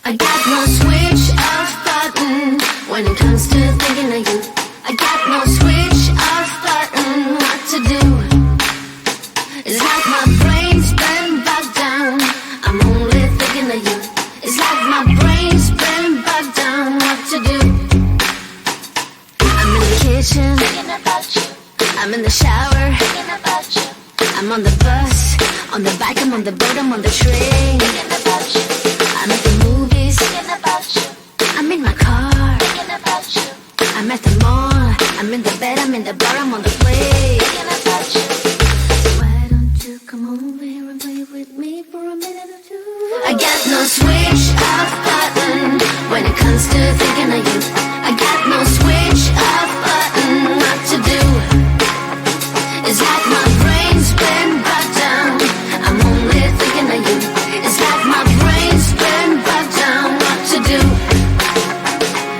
I got no switch off button when it comes to thinking of you. I got no switch off button what to do. It's like my brain's been bogged down. I'm only thinking of you. It's like my brain's been bogged down what to do. I'm in the kitchen thinking about you. I'm in the shower thinking about you. I'm on the bus, on the bike, I'm on the boat, I'm on the train thinking about you. I'm at the movies thinking about you. I'm in my car thinking about you. I'm at the mall, I'm in the bed, I'm in the bar, I'm on the plane thinking about you. Why don't you come over here and play with me for a minute or two? I got no switch off button when it comes to thinking of you. I got no switch off button what to do. It's like my brain's been bogged down. I'm only thinking of you. It's like my brain's been bogged down what to do.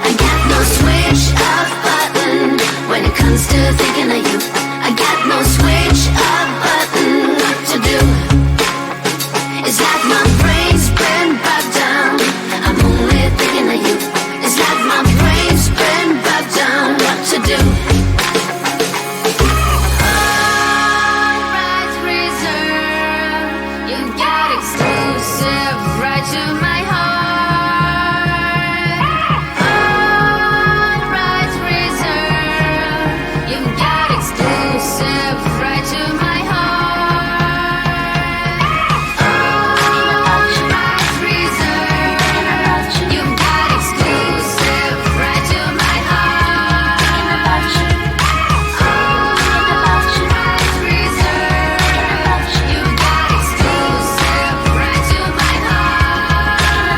I got no switch off button when it comes to thinking of you. I got no switch off button what to do. It's like my brain's been bogged down. I'm only thinking of you. It's like my brain's been bogged down what to do. All rights reserved. You got exclusive right to my heart. All rights reserved. You got exclusive right to my heart. All rights reserved. You got exclusive right to my heart. All rights reserved. You got exclusive right to my heart.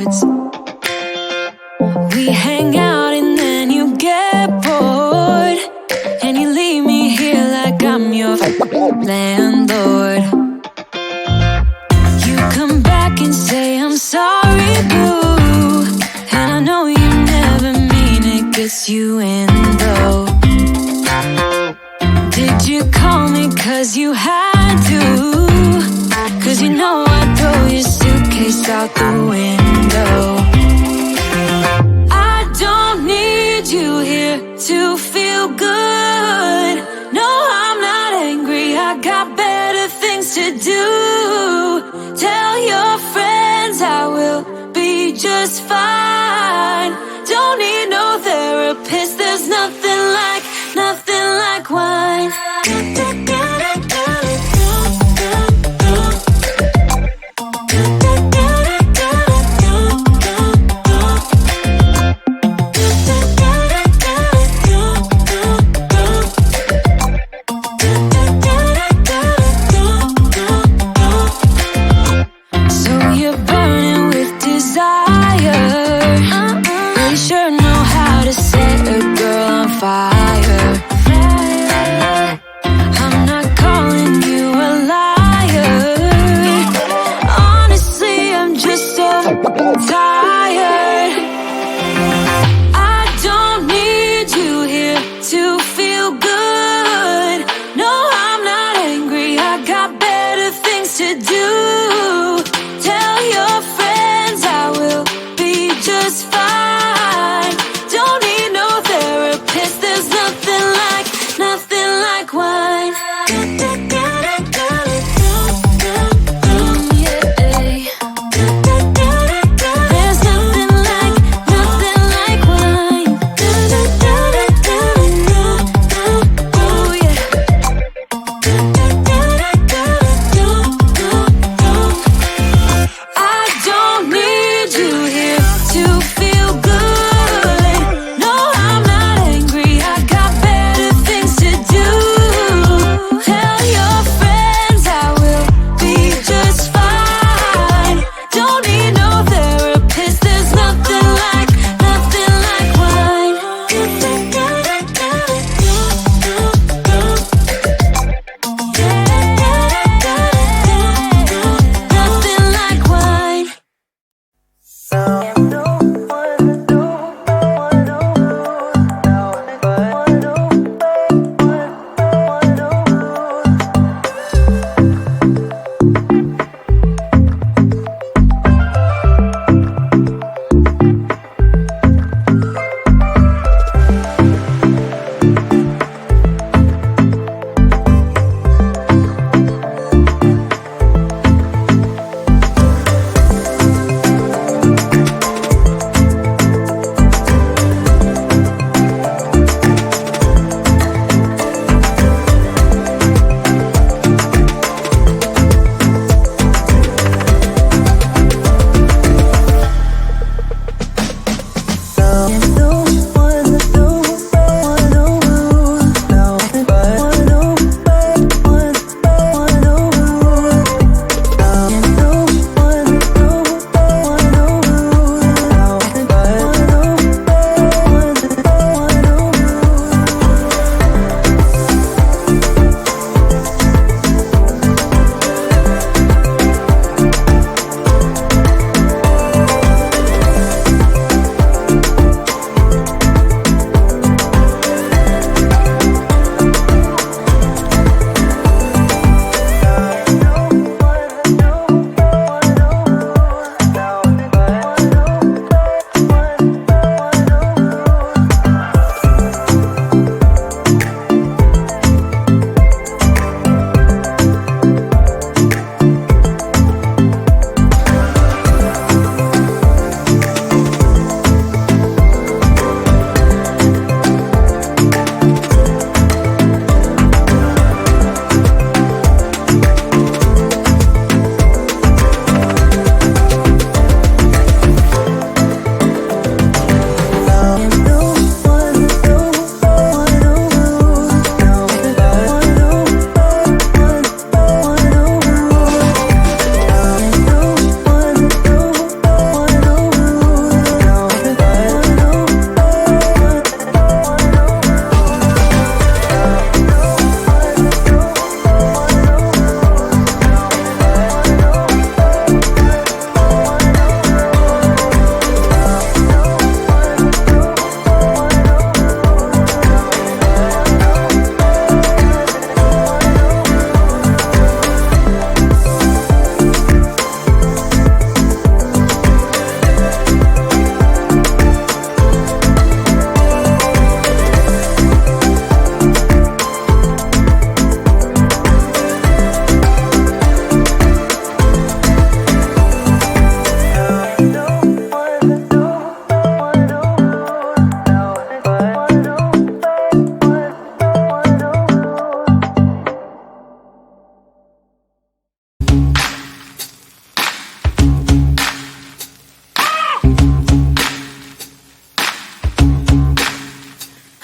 words. We hang out and then you get bored, and you leave me here like I'm your landlord. You come back and say I'm sorry, boo, and I know you never mean it, gets you in though. Did you call me cause you had to? Cause you know I'd throw your suitcase out the window. I don't need you here to feel good. No, I'm not angry, I got better things to do. Tell your friends I will be just fine. Don't need no therapist, there's nothing like wine. So you're burning with desire. You sure know how to set a girl on fire. I'm not calling you a liar. Honestly, I'm just so tired. I don't need you here to feel good. No, I'm not angry, I got better things to do. Tell your friends I will be just fine. Don't need no therapist, there's nothing like wine. There's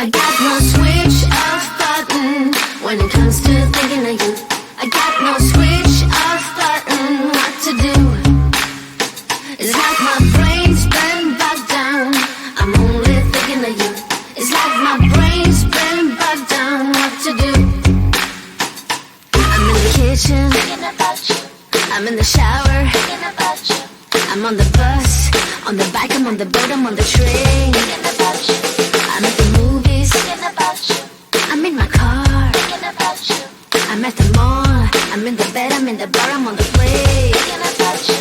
I got no switch off button when it comes to thinking of you. I got no switch off button. What to do? It's like my brain's been bogged down. I'm only thinking of you. It's like my brain's been bogged down. What to do? I'm in the kitchen thinking about you. I'm in the shower thinking about you. I'm on the bus, on the bike, I'm on the boat, I'm on the train thinking about you. I'm at the movies thinking about you. I'm in my car thinking about you. I'm at the mall, I'm in the bed, I'm in the bar, I'm on the plane thinking about you.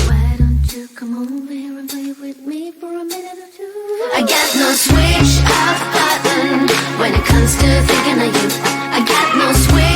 Why don't you come over here and play with me for a minute or two? I got no switch off button when it comes to thinking of you. I got no switch